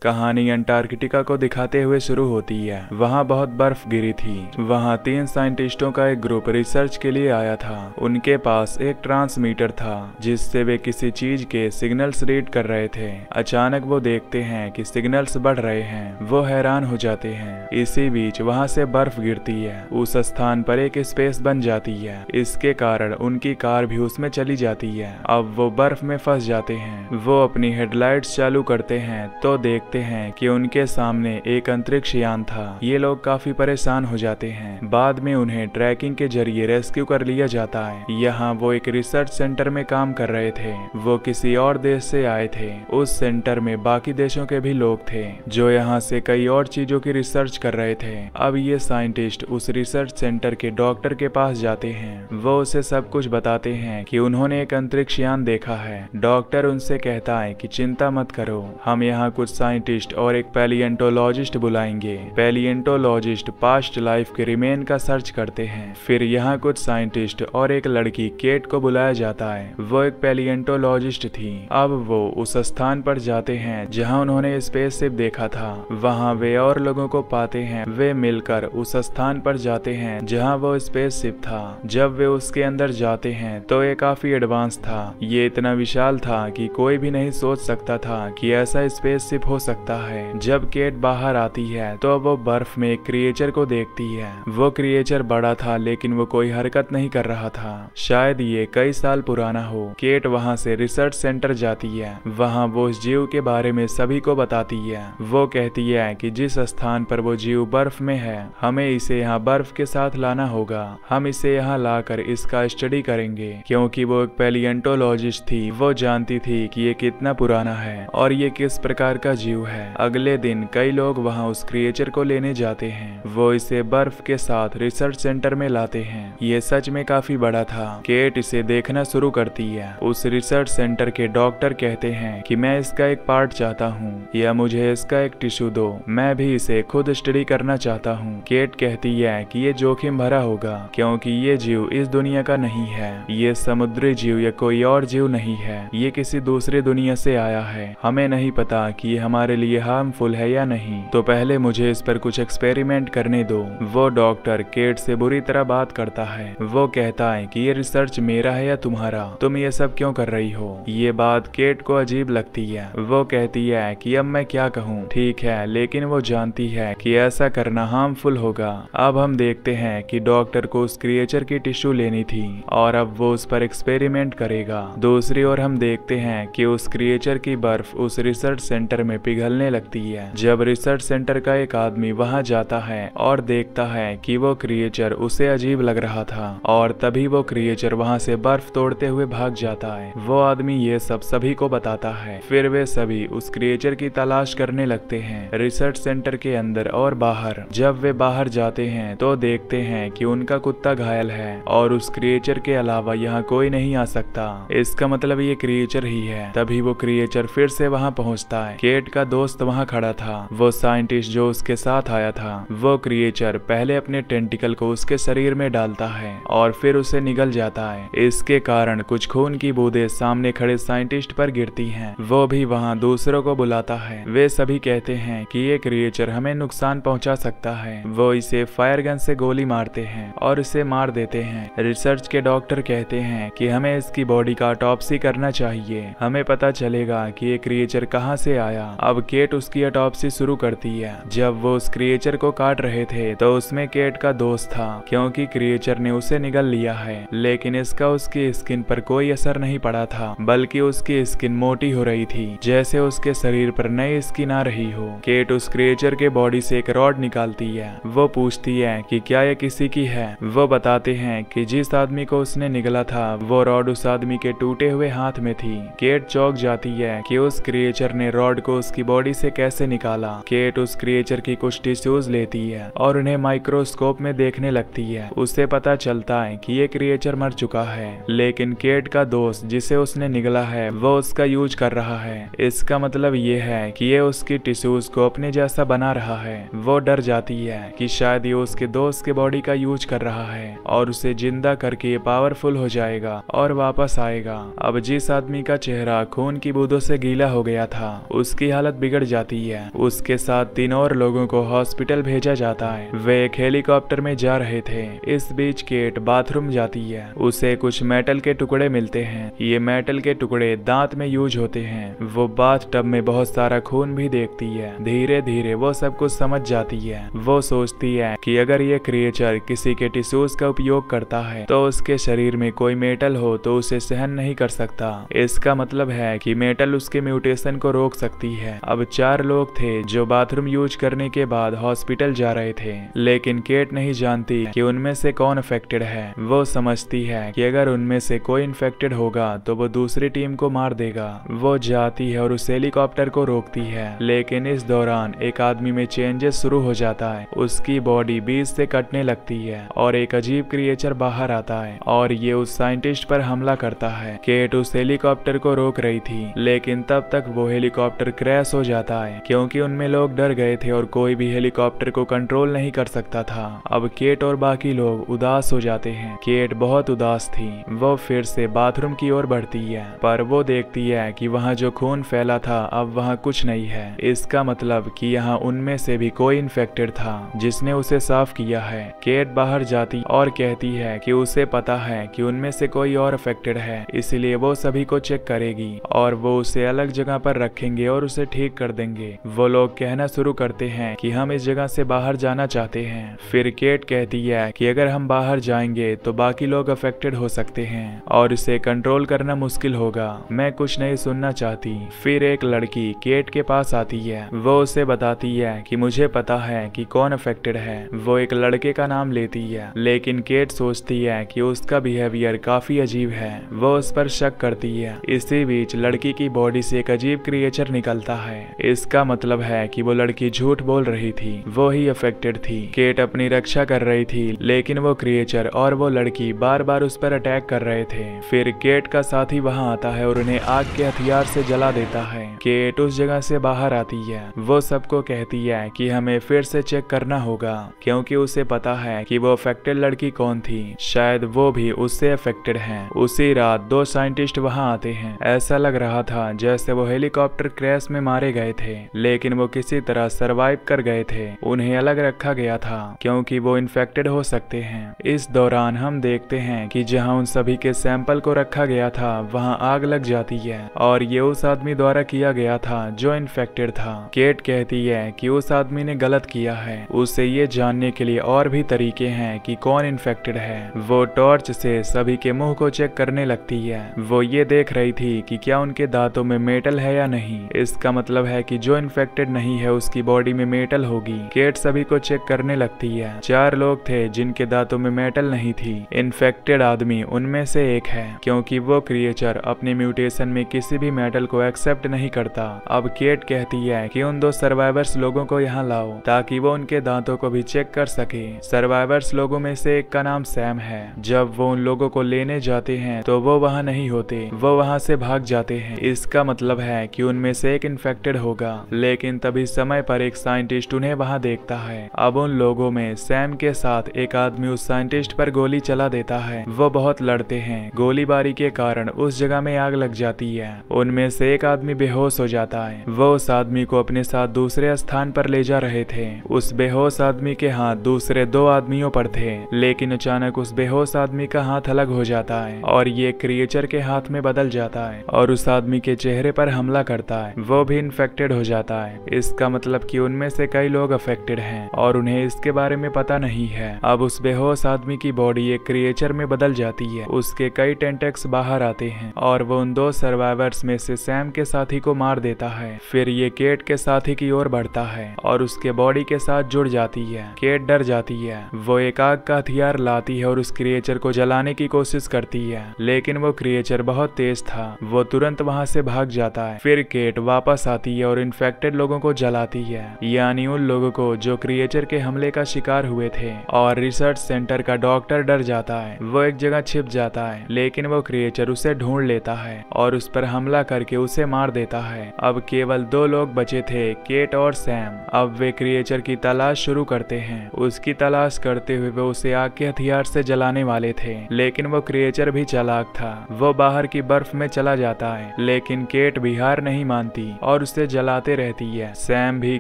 कहानी अंटार्कटिका को दिखाते हुए शुरू होती है। वहाँ बहुत बर्फ गिरी थी। वहाँ 3 साइंटिस्टों का एक ग्रुप रिसर्च के लिए आया था। उनके पास एक ट्रांसमीटर था जिससे वे किसी चीज के सिग्नल्स रीड कर रहे थे। अचानक वो देखते हैं कि सिग्नल्स बढ़ रहे हैं। वो हैरान हो जाते हैं। इसी बीच वहाँ से बर्फ गिरती है। उस स्थान पर एक स्पेस बन जाती है। इसके कारण उनकी कार भी उसमें चली जाती है। अब वो बर्फ में फंस जाते हैं। वो अपनी हेडलाइट्स चालू करते हैं तो देखते हैं कि उनके सामने एक अंतरिक्ष यान था। ये लोग काफी परेशान हो जाते हैं। बाद में उन्हें ट्रैकिंग के जरिए रेस्क्यू कर लिया जाता है। यहाँ वो एक रिसर्च सेंटर में काम कर रहे थे। वो किसी और देश से आए थे। उस सेंटर में बाकी देशों के भी लोग थे जो यहाँ से कई और चीजों की रिसर्च कर रहे थे। अब ये साइंटिस्ट उस रिसर्च सेंटर के डॉक्टर के पास जाते हैं। वो उसे सब कुछ बताते हैं कि उन्होंने एक अंतरिक्ष यान देखा है। डॉक्टर उनसे कहता है कि चिंता मत करो, हम यहाँ कुछ साइंटिस्ट और एक पैलिएंटोलॉजिस्ट बुलाएंगे। पैलिएंटोलॉजिस्ट पास्ट लाइफ के रिमेन का सर्च करते हैं। फिर यहाँ कुछ साइंटिस्ट और एक लड़की केट को बुलाया जाता है। वो एक पैलिएंटोलॉजिस्ट थी। अब वो उस स्थान पर जाते हैं जहाँ उन्होंने स्पेसशिप देखा था। वहाँ वे और लोगों को पाते हैं। वे मिलकर उस स्थान पर जाते हैं जहाँ वो स्पेसशिप था। जब वे उसके अंदर जाते हैं तो ये काफी एडवांस था। ये इतना विशाल था कि कोई भी नहीं सोच सकता था कि ऐसा स्पेसशिप हो सकता है। जब केट बाहर आती है तो वो बर्फ में एक क्रिएचर को देखती है। वो क्रिएचर बड़ा था लेकिन वो कोई हरकत नहीं कर रहा था। शायद ये कई साल पुराना हो। केट वहाँ से रिसर्च सेंटर जाती है। वहाँ वो उस जीव के बारे में सभी को बताती है। वो कहती है कि जिस स्थान पर वो जीव बर्फ में है, हमें इसे यहाँ बर्फ के साथ लाना होगा। हम इसे यहाँ लाकर इसका स्टडी करेंगे। क्योंकि वो एक पैलिएंटोलॉजिस्ट थी, वो जानती थी कि ये कितना पुराना है और ये किस प्रकार का जीव है। अगले दिन कई लोग वहाँ उस क्रिएचर को लेने जाते हैं। वो इसे बर्फ के साथ रिसर्च सेंटर में लाते हैं। ये सच में काफी बड़ा था। केट इसे देखना शुरू करती है। उस रिसर्च सेंटर के डॉक्टर कहते हैं कि मैं इसका एक पार्ट चाहता हूँ या मुझे इसका एक टिश्यू दो, मैं भी इसे खुद स्टडी करना चाहता हूँ। केट कहती है कि ये जोखिम भरा होगा क्योंकि ये जीव इस दुनिया का नहीं है। ये समुद्री जीव या कोई और जीव नहीं है। ये किसी दूसरी दुनिया से आया है। हमें नहीं पता कि ये हमारे लिए हार्मफुल है या नहीं, तो पहले मुझे इस पर कुछ एक्सपेरिमेंट करने दो। वो डॉक्टर केट से बुरी तरह बात करता है। वो कहता है कि ये रिसर्च मेरा है या तुम्हारा, तुम ये सब क्यों कर रही हो। ये बात केट को अजीब लगती है। वो कहती है कि अब मैं क्या कहूँ। ठीक है, लेकिन वो जानती है कि ऐसा करना हार्मफुल होगा। अब हम देखते हैं कि डॉक्टर को उस क्रिएचर की टिश्यू लेनी थी और अब वो उस पर एक्सपेरिमेंट करेगा। दूसरी ओर हम देखते हैं कि उस क्रिएचर की बर्फ उस रिसर्च सेंटर में पिघलने लगती है। जब रिसर्च सेंटर का एक आदमी वहां जाता है और देखता है कि वो क्रिएचर उसे अजीब लग रहा था और तभी वो क्रिएचर वहां से बर्फ तोड़ते हुए भाग जाता है। वो आदमी ये सब सभी को बताता है। फिर वे सभी उस क्रिएचर की तलाश करने लगते हैं रिसर्च सेंटर के अंदर और बाहर। जब वे बाहर जाते हैं तो देखते हैं कि उनका कुत्ता घायल है और उस क्रिएचर के अलावा यहाँ कोई नहीं आ सकता। इसका मतलब ये क्रिएचर ही है। तभी वो क्रिएचर फिर से वहाँ पहुँचता है। केट का दोस्त वहाँ खड़ा था। वो साइंटिस्ट जो उसके साथ आया था। वो क्रिएचर पहले अपने टेंटिकल को उसके शरीर में डालता है और फिर उसे निगल जाता है। इसके कारण कुछ खून की बूंदें सामने खड़े साइंटिस्ट पर गिरती हैं। वो भी वहाँ दूसरों को बुलाता है। वे सभी कहते हैं कि ये क्रिएचर हमें नुकसान पहुंचा सकता है। वो इसे फायर गन से गोली मारते हैं और इसे मार देते हैं। रिसर्च के डॉक्टर कहते हैं कि हमें इसकी बॉडी का ऑटोप्सी करना चाहिए। हमें पता चलेगा कि ये क्रिएचर कहाँ से आया। अब केट उसकी ऑटोप्सी शुरू करती है। जब वो उस क्रिएचर को काट रहे थे तो उसमें केट का दोस्त था क्योंकि क्रिएचर ने उसे निगल लिया है, लेकिन इसका उसकी स्किन पर कोई असर नहीं पड़ा था, बल्कि उसकी स्किन मोटी हो रही थी जैसे उसके शरीर पर नई स्किन आ रही हो। केट उस क्रिएचर के बॉडी से एक रॉड निकालती है। वो पूछती है कि क्या ये किसी की है। वो बताते हैं कि जिस आदमी को उसने निगला था वो रॉड उस आदमी के टूटे हुए हाथ में थी। केट चौंक जाती है कि उस क्रिएचर ने रॉड को उसकी बॉडी से कैसे निकाला। केट उस क्रिएचर की कुछ टिश्यूज लेती है और उन्हें माइक्रोस्कोप में देखने लगती है। उसे पता चलता है कि ये क्रिएचर मर चुका है, लेकिन केट का दोस्त जिसे उसने निगला है वो उसका यूज कर रहा है। इसका मतलब ये है कि ये उसकी टिश्यूज को अपने जैसा बना रहा है। वो डर जाती है कि शायद ये उसके दोस्त के बॉडी का यूज कर रहा है और उसे जिंदा करके ये पावरफुल हो जाएगा और वापस आएगा। अब जिस आदमी का चेहरा खून की बूंदों से गीला हो गया था उसकी हालत बिगड़ जाती है। उसके साथ 3 और लोगों को हॉस्पिटल भेजा जाता है। वे एक हेलीकॉप्टर में जा रहे थे। इस बीच केट बाथरूम जाती है। उसे कुछ मेटल के टुकड़े मिलते हैं। ये मेटल के टुकड़े दांत में यूज होते हैं। वो बाथ टब में बहुत सारा खून भी देखती है। धीरे धीरे वो सब कुछ समझ जाती है। वो सोचती है कि अगर ये क्रिएचर किसी के टिश्यूज का उपयोग करता है तो उसके शरीर में कोई मेटल हो तो उसे सहन नहीं कर सकता। इसका मतलब है कि मेटल उसके म्यूटेशन को रोक सकती है। अब 4 लोग थे जो बाथरूम यूज करने के बाद हॉस्पिटल जा रहे थे, लेकिन केट नहीं जानती कि उनमें से कौन अफेक्टेड है। वो समझती है कि अगर उनमें से कोई इन्फेक्टेड होगा तो वो दूसरी टीम को मार देगा। वो जाती है और उस हेलीकॉप्टर को रोकती है, लेकिन इस दौरान एक आदमी में चेंजेस शुरू हो जाता है। उसकी बॉडी बीच से कटने लगती है और एक अजीब क्रिएचर बाहर आता है और ये उस साइंटिस्ट पर हमला करता है। केट उस हेलीकॉप्टर को रोक रही थी, लेकिन तब तक वो हेलीकॉप्टर क्रैश हो जाता है क्योंकि उनमें लोग डर गए थे और कोई भी हेलीकॉप्टर को कंट्रोल नहीं कर सकता था। अब केट और बाकी लोग उदास हो जाते हैं। केट बहुत उदास थी। वो फिर से बाथरूम की ओर बढ़ती है, पर वो देखती है कि वहाँ जो खून फैला था अब वहाँ कुछ नहीं है। इसका मतलब कि यहाँ उनमें से भी कोई इन्फेक्टेड था जिसने उसे साफ किया है। केट बाहर जाती और कहती है कि उसे पता है कि उनमें से कोई और अफेक्टेड है, इसलिए वो सभी को चेक करेगी और वो उसे अलग जगह पर रखेंगे और उसे ठीक कर देंगे। वो लोग कहना शुरू करते हैं कि हम इस जगह से बाहर जाना चाहते हैं। फिर केट कहती है कि अगर हम बाहर जाएंगे तो बाकी लोग अफेक्टेड हो सकते हैं और इसे कंट्रोल करना मुश्किल होगा। मैं कुछ नहीं सुनना चाहती। फिर एक लड़की केट के पास आती है। वो उसे बताती है कि मुझे पता है कि कौन अफेक्टेड है। वो एक लड़के का नाम लेती है, लेकिन केट सोचती है कि उसका बिहेवियर काफी अजीब है। वो उस पर शक करती है। इसी बीच लड़की की बॉडी से एक अजीब क्रिएचर निकलता है। इसका मतलब है कि वो लड़की झूठ बोल रही थी। वो ही अफेक्टेड थी। केट अपनी रक्षा कर रही थी, लेकिन वो क्रिएचर और वो लड़की बार बार उस पर अटैक कर रहे थे। फिर केट का साथी वहां आता है और उन्हें आग के हथियार से जला देता है। केट उस जगह से बाहर आती है। वो सबको कहती है कि हमें फिर से चेक करना होगा, क्योंकि उसे पता है कि वो अफेक्टेड लड़की कौन थी। शायद वो भी उससे अफेक्टेड है। उसी रात 2 साइंटिस्ट वहां आते हैं। ऐसा लग रहा था जैसे वो हेलीकॉप्टर क्रैश में मारे गए थे, लेकिन वो किसी तरह सरवाइव कर गए थे। उन्हें अलग रखा गया था क्योंकि वो इन्फेक्टेड हो सकते हैं। इस दौरान हम देखते हैं कि जहां उन सभी के सैंपल को रखा गया था वहां आग लग जाती है और ये उस आदमी द्वारा किया गया था जो इन्फेक्टेड था। केट कहती है कि उस आदमी ने गलत किया है। उसे ये जानने के लिए और भी तरीके हैं कि कौन इन्फेक्टेड है। वो टॉर्च से सभी के मुंह को चेक करने लगती है। वो ये देख रही थी कि क्या उनके दांतों में मेटल है या नहीं। इसका मतलब है कि जो इन्फेक्टेड नहीं है उसकी बॉडी में मेटल होगी। केट सभी को चेक करने लगती है। 4 लोग थे जिनके दांतों में मेटल नहीं थी। इन्फेक्टेड आदमी उनमें से एक है, क्योंकि वो क्रिएचर अपने म्यूटेशन में किसी भी मेटल को एक्सेप्ट नहीं करता। अब केट कहती है कि उन 2 सर्वाइवर्स लोगों को यहाँ लाओ ताकि वो उनके दांतों को भी चेक कर सके। सर्वाइवर्स लोगों में से एक का नाम सैम है। जब वो उन लोगों को लेने जाते हैं तो वो वहाँ नहीं होते। वो वहाँ से भाग जाते हैं। इसका मतलब है कि उनमें से एक इन्फेक्टेड होगा। लेकिन तभी समय पर एक साइंटिस्ट उन्हें वहाँ देखता है। अब उन लोगों में सैम के साथ एक आदमी उस साइंटिस्ट पर गोली चला देता है। वो बहुत लड़ते हैं। गोलीबारी के कारण उस जगह में आग लग जाती है। उनमें से एक आदमी बेहोश हो जाता है। वो उस आदमी को अपने साथ दूसरे स्थान पर ले जा रहे थे। उस बेहोश आदमी के हाथ दूसरे 2 आदमियों पर थे, लेकिन अचानक उस बेहोश आदमी का हाथ अलग हो जाता है और ये क्रिएचर के हाथ में बदल जाता है और उस आदमी के चेहरे पर हमला करता है। वो भी इन्फेक्टेड हो जाता है। इसका मतलब कि उनमें से कई लोग अफेक्टेड हैं और उन्हें इसके बारे में पता नहीं है। अब उस बेहोश आदमी की बॉडी एक क्रिएचर में बदल जाती है। उसके कई टेंटेक्स बाहर आते हैं और वो उन 2 सर्वाइवर्स में से सैम के साथी को मार देता है। फिर ये केट के साथी की ओर बढ़ता है और उसके बॉडी के साथ जुड़ जाती है। केट डर जाती है। वो एक आग का हथियार लाती है और उस क्रिएचर को जलाने की कोशिश करती है, लेकिन वो क्रिएचर बहुत तेज था। वो तुरंत वहां से भाग जाता है। फिर केट वापस आती है और इन्फेक्टेड लोगों को जलाती है, यानी उन लोगों को जो क्रिएचर के हमले का शिकार हुए थे। और रिसर्च सेंटर का डॉक्टर डर जाता है। वो एक जगह छिप जाता है, लेकिन वो क्रिएचर उसे ढूंढ लेता है और उस पर हमला करके उसे मार देता है। अब केवल 2 लोग बचे थे, केट और सैम। अब वे क्रिएचर की तलाश शुरू करते हैं। उसकी तलाश करते हुए वो उसे आग के हथियार से जलाने वाले थे, लेकिन वो क्रिएचर भी चालाक था। वो बाहर की बर्फ में चला जाता है, लेकिन केट भी हार नहीं मानती और और उसे जलाते रहती है। सैम भी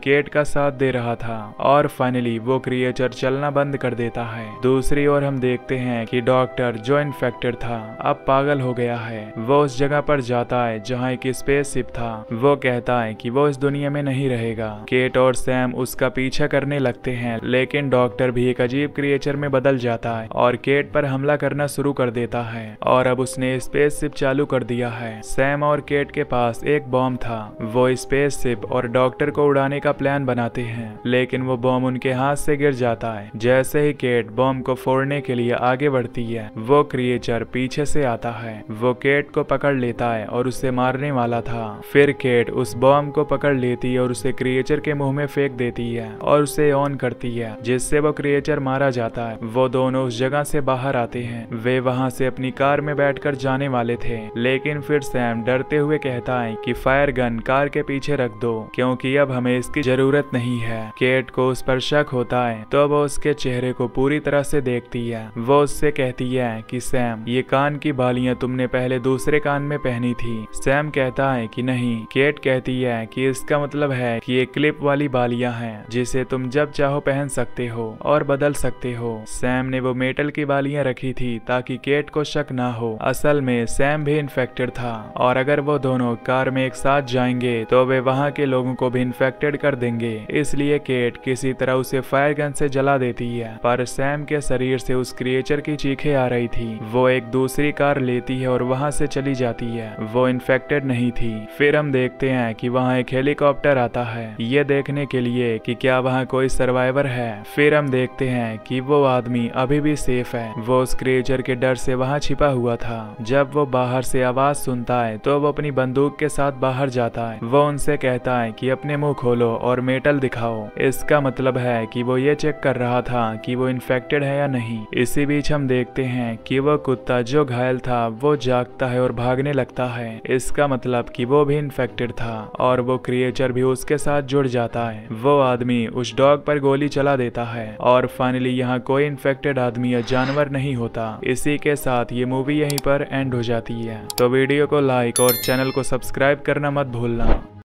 केट का साथ दे रहा था और फाइनली वो क्रिएचर चलना बंद कर देता है। दूसरी ओर हम देखते हैं कि डॉक्टर जो इन्फेक्टेड था अब पागल हो गया है। वो उस जगह पर जाता है जहाँ एक स्पेसशिप था। वो कहता है कि वो इस दुनिया में नहीं रहेगा। केट और सैम उसका पीछा करने लगते हैं, लेकिन डॉक्टर भी एक अजीब क्रिएचर में बदल जाता है और केट पर हमला करना शुरू कर देता है। और अब उसने स्पेसशिप चालू कर दिया है। सैम और केट के पास एक बॉम्ब था। वो स्पेसशिप और डॉक्टर को उड़ाने का प्लान बनाते हैं, लेकिन वो बॉम्ब उनके हाथ से गिर जाता है। जैसे ही केट बॉम्ब को फोड़ने के लिए आगे बढ़ती है, वो क्रिएचर पीछे से आता है। वो केट को पकड़ लेता है और उसे मारने वाला था। फिर केट उस बॉम्ब को पकड़ लेती है और उसे क्रिएचर के मुंह में फेंक देती है और उसे ऑन करती है, जिससे वो क्रिएचर मारा जाता है। वो दोनों उस जगह से बाहर आते हैं। वे वहां से अपनी कार में बैठकर जाने वाले थे, लेकिन फिर सैम डरते हुए कहता है कि फायर गन कार के पीछे रख दो, क्योंकि अब हमें इसकी जरूरत नहीं है। केट को उस पर शक होता है तो वो उसके चेहरे को पूरी तरह से देखती है। वो उससे कहती है कि सैम, ये कान की बालियां तुमने पहले दूसरे कान में पहनी थी। सैम कहता है कि नहीं। केट कहती है कि इसका मतलब है कि ये क्लिप वाली बालियां हैं, जिसे तुम जब चाहो पहन सकते हो और बदल सकते हो। सैम ने वो मेटल की बालियां रखी थी ताकि केट को शक ना हो। असल में सैम भी इन्फेक्टेड था और अगर वो दोनों कार में एक साथ जाएंगे तो वे वहां के लोगों को भी इन्फेक्टेड कर देंगे। इसलिए केट किसी तरह उसे फायर गन से जला देती है, पर सैम के शरीर से उस क्रिएचर की चीखें आ रही थी। वो एक दूसरी कार लेती है और वहां से चली जाती है। वो इन्फेक्टेड नहीं थी। फिर हम देखते हैं कि वहां एक हेलीकॉप्टर आता है, ये देखने के लिए कि क्या वहां कोई सर्वाइवर है। फिर हम देखते हैं कि वो आदमी अभी भी सेफ है। वो उस क्रिएचर के डर से वहां छिपा हुआ था। जब वो बाहर से आवाज सुनता है तो वो अपनी बंदूक के साथ बाहर जाता है। वो उनसे कहता है कि अपने मुंह खोलो और मेटल दिखाओ। इसका मतलब है कि वो ये चेक कर रहा था कि वो इन्फेक्टेड है या नहीं। इसी बीच हम देखते हैं कि वो कुत्ता जो घायल था वो जागता है और भागने लगता है। इसका मतलब कि वो भी इन्फेक्टेड था और वो क्रिएचर भी उसके साथ जुड़ जाता है। वो आदमी उस डॉग पर गोली चला देता है और फाइनली यहाँ कोई इन्फेक्टेड आदमी या जानवर नहीं होता। इसी के साथ ये मूवी यहीं पर एंड हो जाती है। तो वीडियो को लाइक और चैनल को सब्सक्राइब करना मत भूलना।